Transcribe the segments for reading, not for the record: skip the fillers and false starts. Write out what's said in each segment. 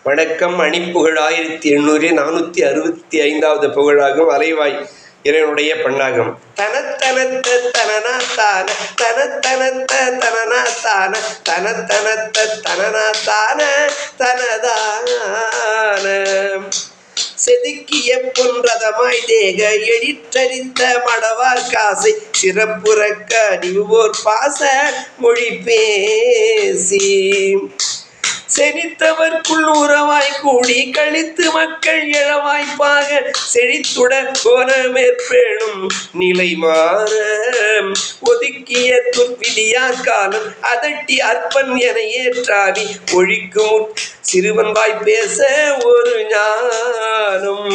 வணக்கம். அணிப்புகழ் 1800 புகழாகும். அலைவாய் இறைவனுடைய பண்ணாகும். தனத்தனத்த தனனா தான தனத்தனத்த தனனா தான தனத்தனத்த தனனா தான தனதான செதுக்கிய பொன்றதமாய் தேக எழிற்றறித்த மடவார் காசை சிறப்புறக்க அணிவுவோர் பாச மொழி பேசி செனித்தவர்க்குள் உறவாய் கூடி கழித்து மக்கள் எழவாய்ப்பாக செழித்துடன் கோர மேற்பேணும் நிலை மாற ஒதுக்கிய துர்விதியா காலம் அதட்டி அற்பன் என ஏற்றாவி ஒழிக்கும் சிறுவன் வாய் பேச ஒரு ஞானம்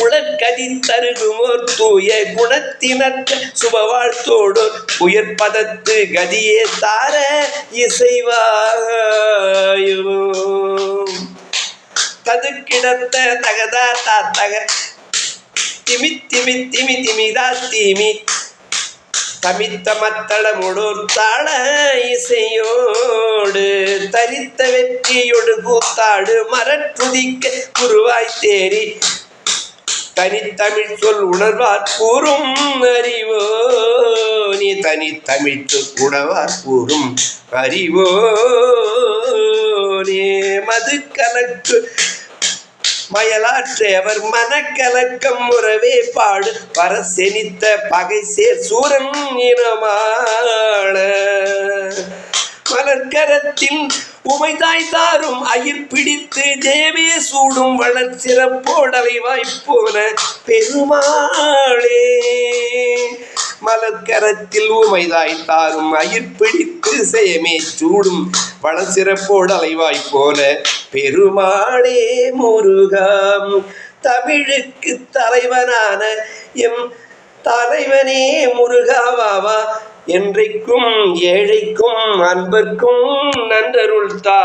உலக்கதி தருகுமோர் தூய குணத்தினற்ற சுபவாழ்த்தோடோர் உயர் பதத்து கதியே தார இசைவாயோ ததுக்கிடத்த தகதா தாத்தக திமி திமி திமி திமிதா திமி தமித்த மத்தளமுடோர் தாள இசையோடு தரித்த வெற்றியொடு கூத்தாடு மரத்துதிக்க குருவாய் தேறி தனித்தமிழ் சொல் உணர்வார் கூறும் அறிவோ நீ தனித்தமிழ் உணர்வார் கூறும் அறிவோ நீ மது கலக்கு மயலாற்றவர் மனக்கலக்கம் முறவே பாடு வர செனித்த பகை சேர் சூரன் இனமாள மலர்கரத்தில் உமைதாய் தாரும் அயிர் பிடித்து தேவே சூடும் வளர் சிறப்போடலை வாய்ப்போன பெருமாளே மலர்கரத்தில் உமைதாய் தாரும் அயிர் பிடித்து சேமே சூடும் வளர் சிறப்போடலை வாய்ப்போன பெருமாளே முருகாம் தமிழுக்கு தலைவனான எம் தலைவனே முருகாவாவா என்றைக்கும் ஏழைக்கும் அன்பர்க்கும் நன்றருள் தா